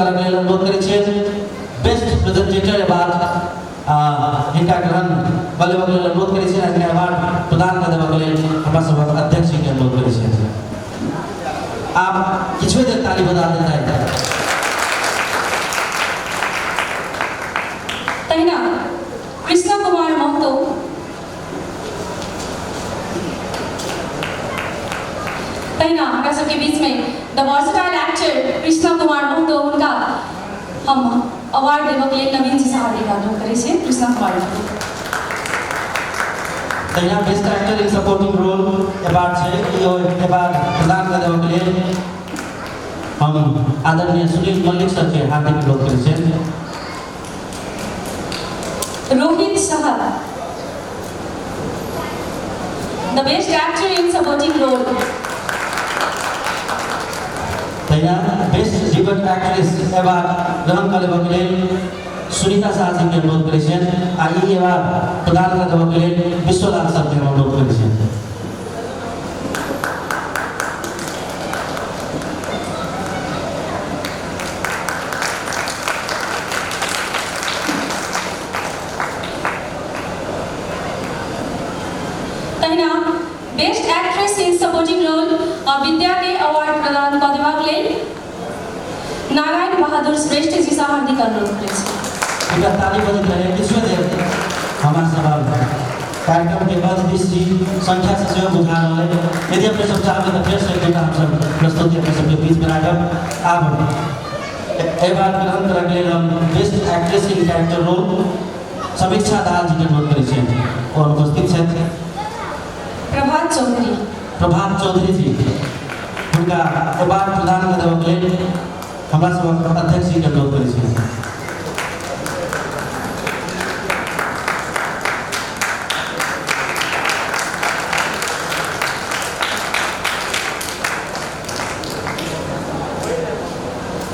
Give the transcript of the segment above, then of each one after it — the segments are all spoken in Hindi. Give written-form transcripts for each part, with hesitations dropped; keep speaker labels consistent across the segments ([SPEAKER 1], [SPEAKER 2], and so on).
[SPEAKER 1] करके अनुरोध करै छियै। बेस्ट प्रेजेंटेटर अवार्ड हिनका ग्रहण करबाक लेल अनुरोध करै छियै। हिनका अवार्ड प्रदान कऽ देबाक लेल हमरा सभक अध्यक्ष जी के अनुरोध करै छियै। आप किछु देर ताली बजा देता है।
[SPEAKER 2] तहिना कृष्ण कुमार महतो तहिना हमरा सबके बीच में the versatile actor Krishna Kumar Mahato उनका हम अवार्ड देवक लेल नवीन जी से हार्दिक अनुरोध करै छियै। कृष्ण कुमार महतो
[SPEAKER 1] तहिना best actor in supporting role award छै। यो अवार्ड प्रदान कऽ देबाक लेल हम आदरणीय सुनील मल्लिक सर के हार्दिक अनुरोध करै छियै।
[SPEAKER 2] Rohit Shah the best actor in supporting role.
[SPEAKER 1] तहिना बेस्ट डिबेट एक्ट्रेस अवार्ड ग्रहण कऽ लेबाक लेल सुनीता शाह जी के अनुरोध करै छियै। आ ई अवार्ड प्रदान कऽ देबाक लेल विश्वनाथ सर के अनुरोध करै छियै।
[SPEAKER 2] तहिना best actress in supporting role Vidya के अवार्ड प्रदान कऽ देबाक लेल नारायण बहादुर श्रेष्ठ जी से हार्दिक अनुरोध करै छी।
[SPEAKER 1] पूरा ताली बजैत रहे किछु देर हमार सवाल कार्यक्रम के बाद 20 जी संख्या से सेहो बुझा रहल है। यदि अपने सब चाहबै तऽ फेर से एक हम सब प्रस्तुति अपने सबके बीच में राखब। आब अवार्ड ग्रहण करके लेल हम best actress in character role Samiksha Das जी के अनुरोध करै छियै और उपस्थित छथि प्रभात चौधरी जी। हुनका अवार्ड प्रदान कऽ देबाक लेल हमरा सभक अध्यक्ष जी के अनुरोध करै छियै।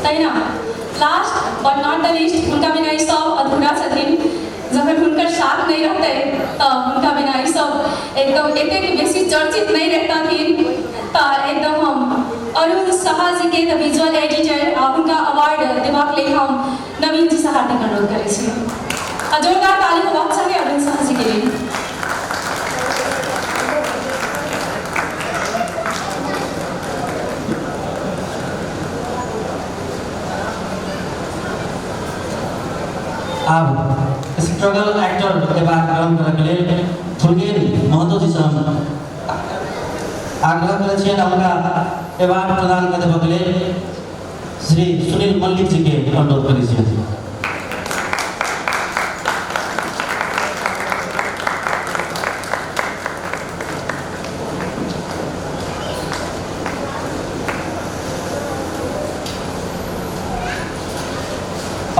[SPEAKER 2] तहिना last but not the least हुनका बिना ई सब अधूरा छथिन। जखन हुनकर साथ नहीं रहते तो हुनका बिना ई सब एकदम एतेक बेसी चर्चित नहीं रहतथिन। तो एकदम हम अरुण साहा जी के द विजुअल एडिटर उनका अवार्ड देबाक लेल हम नवीन जी से हार्दिक अनुरोध करै छी। जोरदार ताली होबाक चाही अरुण साहा जी के लिए।
[SPEAKER 1] अब स्ट्रगल एक्टर अवार्ड ग्रहण करके लेल फुलगेन महतो जी से हम आग्रह करै छियै। हुनका अवार्ड प्रदान कऽ देबाक लेल श्री सुनील मल्लिक जी के अनुरोध करै छियै।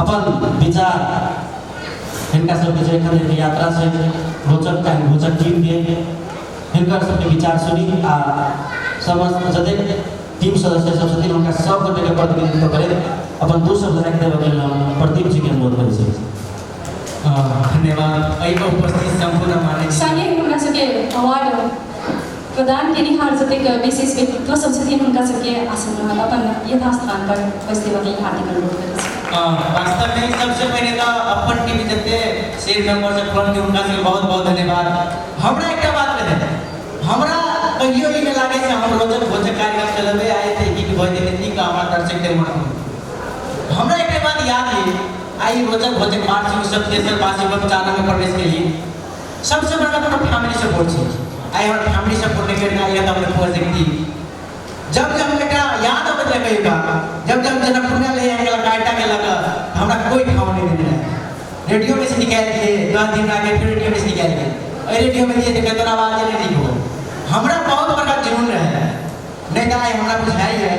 [SPEAKER 1] अपन विचार हिनका सबके जे एखन यात्रा से रोचक टीम के हिनकर सबके विचार सुनी आ समस्त जतेक टीम सदस्य सब छथिन हुनका सब गोटे के प्रतिनिधित्व करैत अपन दू शब्द राखि देबाक लेल हम प्रदीप जी के अनुरोध करै छी।
[SPEAKER 3] धन्यवाद। एहिमे उपस्थित सम्पूर्ण मान्य
[SPEAKER 2] संगे हमरा सबके अवार्ड प्रदान केनिहार जतेक विशेष व्यक्तित्व सब छथिन हुनका सबके आसन अपन यथास्थान पर बैस देबाक लेल हार्दिक अनुरोध करै छी।
[SPEAKER 3] वास्तव में सबसे पहले तो अपन टीम जते शेयर मेंबर से फोन के उनका से बहुत बहुत धन्यवाद। हमरा एक बात कह दे हमरा कहियो ई में लागे से हम रोजक भोजक कार्यक्रम चलबे आए थे कि भोज देती का हमारा दर्शक के मन हमरा एक बात याद है। आई रोजक भोजक मार्च में सब तेसर बासी लोग चाना में प्रवेश के लिए सबसे बड़ा अपना फैमिली सपोर्ट है। आई हमारे फैमिली सपोर्ट ने करना ये तो हमने प्रोजेक्ट दी जब बेटा याद आवे लगेगा जब जनकपुर ले आएगा काटा के लगा हमरा कोई ठाव नहीं देने रेडियो में से निकाल के 10 दिन आगे फिर रेडियो में से निकाल के रेडियो में दिए कितना आवाज नहीं हो हमरा बहुत बड़ा जुनून है। नहीं तो हमरा बुझाई है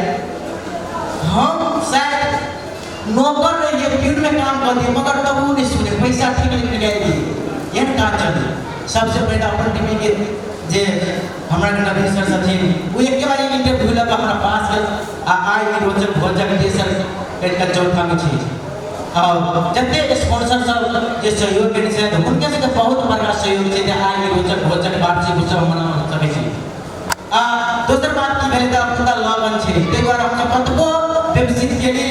[SPEAKER 3] हम शायद नौकर रहिए फील्ड में काम कर दिए मगर तब वो नहीं सुने पैसा ठीक निकाल दिए ये काम चलिए। सबसे पहले अपन टीम के जे हमरा नवीन सर छथिन वो एक के बार इंटरव्यू लगा हमरा पास आई रोजक भोजक तेसर का चौथा में छी और जते स्पॉन्सर सब जे सहयोग के छै उनके से बहुत बड़ा सहयोग छै जे आई रोजक भोजक वार्षिक उत्सव मना सकै छी। दोसर बात की भेलै त पूरा लगन छै तै दुआरे हम कतबो वेब सीरीज के लिए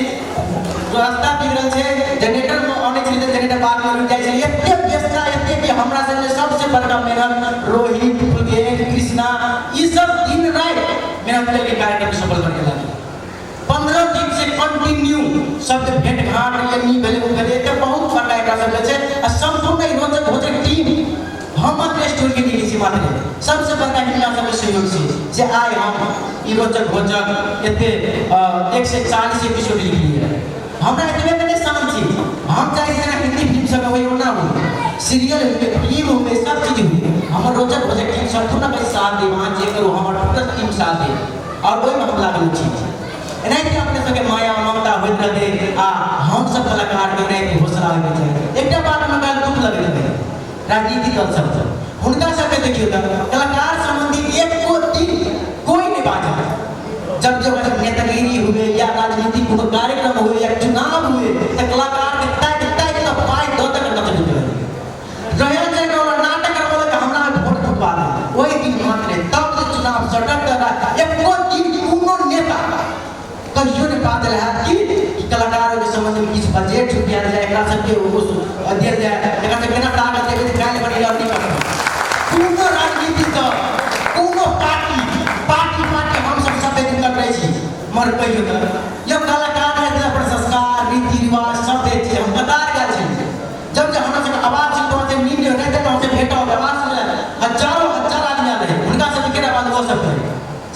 [SPEAKER 3] रास्ता बिगड़ल छै जनरेटर में आने छै जनरेटर बाद में रुक जाय छै एते व्यस्तता एते कि हमरा सब सबसे बड़का मेहनत रोहित फुलगेन कृष्णा ई सब दिन रात मेहनत करके कार्यक्रम सफल करके लागे 15 दिन से कंटिन्यू सब भेंट घाट ये नहीं भेले उ भेले त बहुत बड़का एकरा सब छै आ संपूर्ण रोजक भोजक टीम हम अपने स्टोर के लिए सी मात्र सबसे बड़का हिन्ना सब सहयोग से जे आए हम ई रोजक भोजक एते 140 एपिसोड लिखलिए हमरा एतबे में शांत छी हम चाहे जेना हिंदी फिल्म सब होय ओना हो सीरियल हुए फिल्म हुए सब चीज हुए हमर रोजक भोजक टीम संपूर्ण के साथ दे वहां जे करू हमर पूरा टीम साथ दे और ओय में हम लागल छी एनाइते अपने सबके माया ममता होइत रहे आ हम सब कलाकार के एनाइते हौसला होइके चाही एकटा बात हमरा गाल दुख लगैत रहे राजनीतिक दल सब हुनका सबके देखियो त कलाकार संबंधी एको दिन कोई नहीं बात जब नेतागिरी हुए या राजनीतिक कोनो कार्यक्रम हुए या चुनाव हुए त कलाकार के तय तो पाई दो तक न चलते रहे जे नाटक करबो त हमरा वोट फुटवा दे ओई दिन मात्र तब चुनाव सटक रहा एको दिन कोनो नेता कहियो ने बात है कि कलाकारों के संबंध में किस बजट दिया जाए एकरा सबके उस अध्ययन जाए एकरा से केना ताकत देबे त काल बनी रहती कोनो राजनीति तो कोनो पार्टी हम सब दिन कर रहे छी मर कहियो त यो कलाकार है अपन संस्कार रीति रिवाज सब दे छी हम बता गया छी जब हमरा सब आवाज से तो नींद नहीं रहते तो हमसे भेंट हो आवाज हजारों हजार आदमी आ रहे उनका सब केना बात हो सकते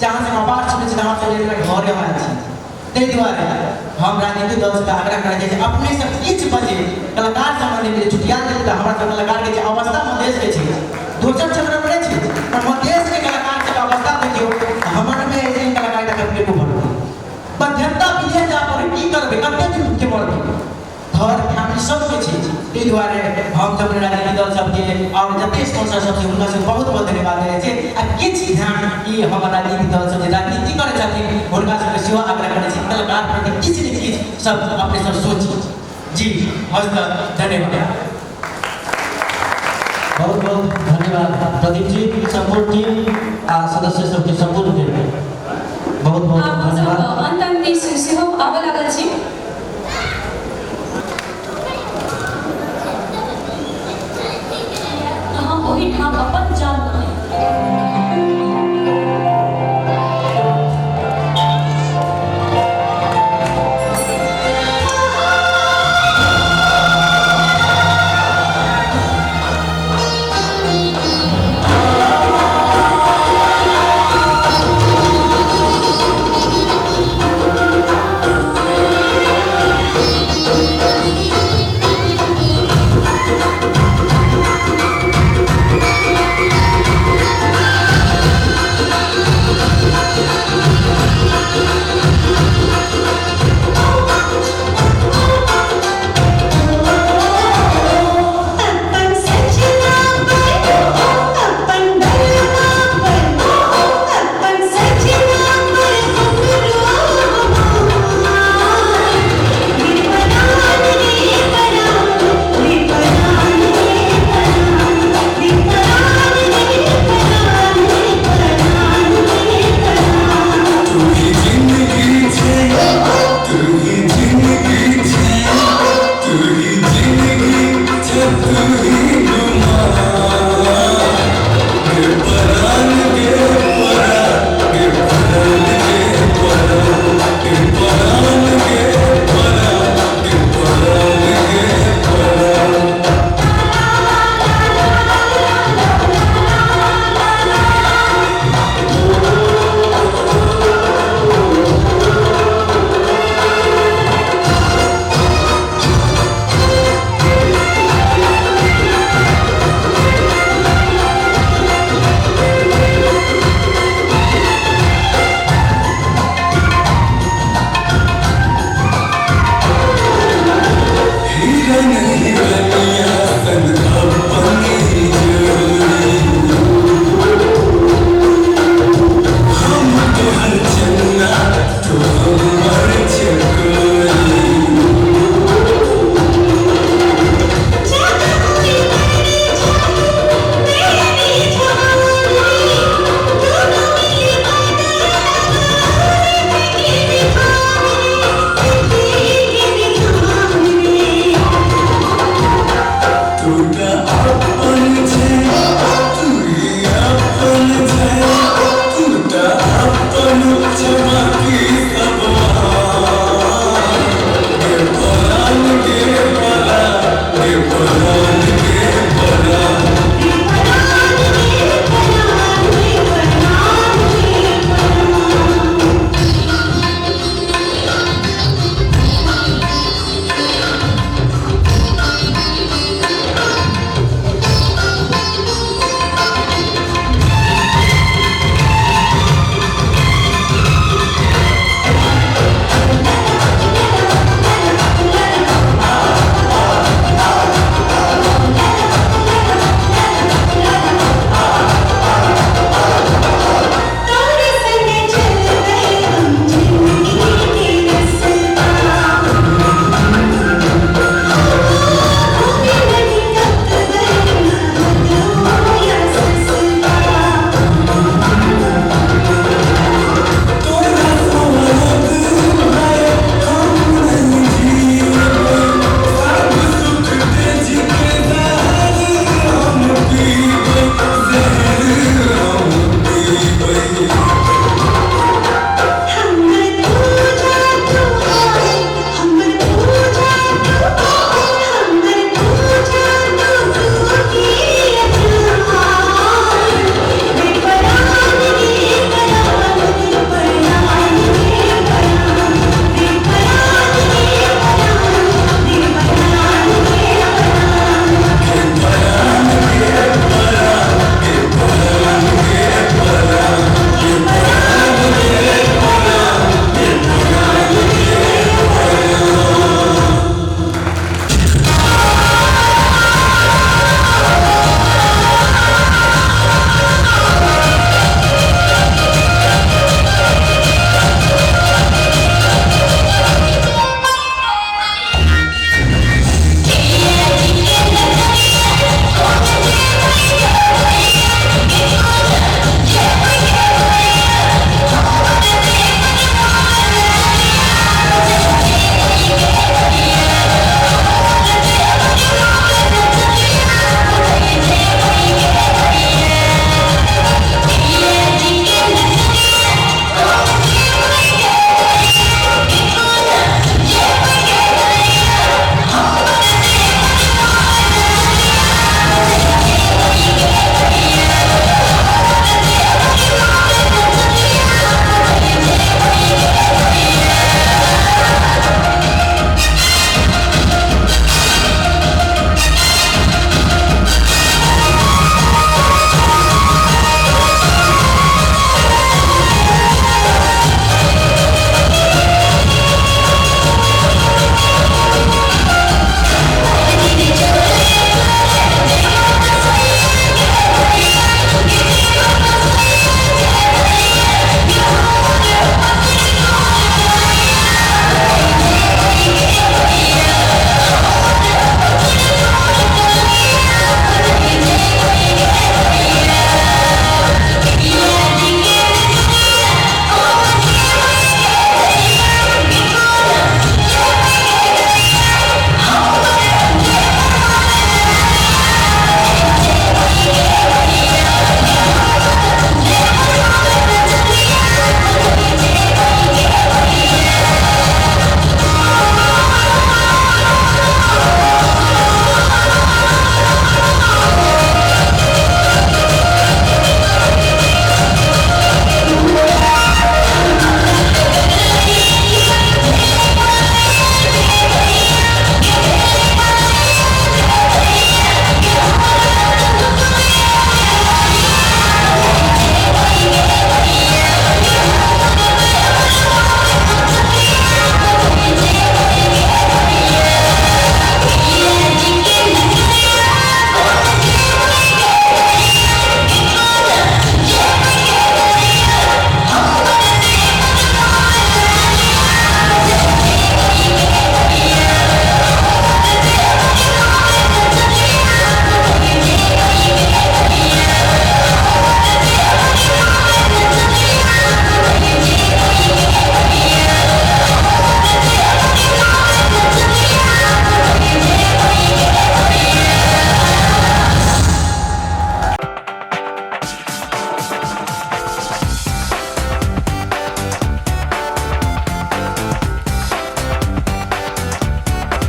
[SPEAKER 3] जहां से आवाज सुने छी वहां से घर में छी तेरे द्वारा हम राजनीतिक दल से आग्रह करें जे अपने सब किछ बजे कलाकार संबंधी में छुट्टियां दे त हमरा सब कलाकार के अवस्था में देश के छै दोसर क्षेत्र में छै पर देश के कलाकार के अवस्था देखियो हमर में ऐसे कलाकार का पेट भर मध्यमता विजय जा पर की करबे कते दिन के मरबे घर फैमिली सब के छै ते द्वारा हम सब राजनीतिक दल सब के और जते स्पॉन्सर सब छै उनका से बहुत बहुत धन्यवाद दे छै आ किछ ध्यान ई हमर राजनीतिक दल सब जे राजनीति करे छथिन उनका सब के सेवा आग्रह करे छै कलाकार प्रति किछ न किछ सब अपने सब सोची जी हस्त धन्यवाद
[SPEAKER 1] बहुत बहुत धन्यवाद प्रदीप जी संपूर्ण टीम आ सदस्य सबके संपूर्ण टीम बहुत बहुत
[SPEAKER 2] आप
[SPEAKER 1] धन्यवाद
[SPEAKER 2] सब अंत अंत सेहो आबे लागल छी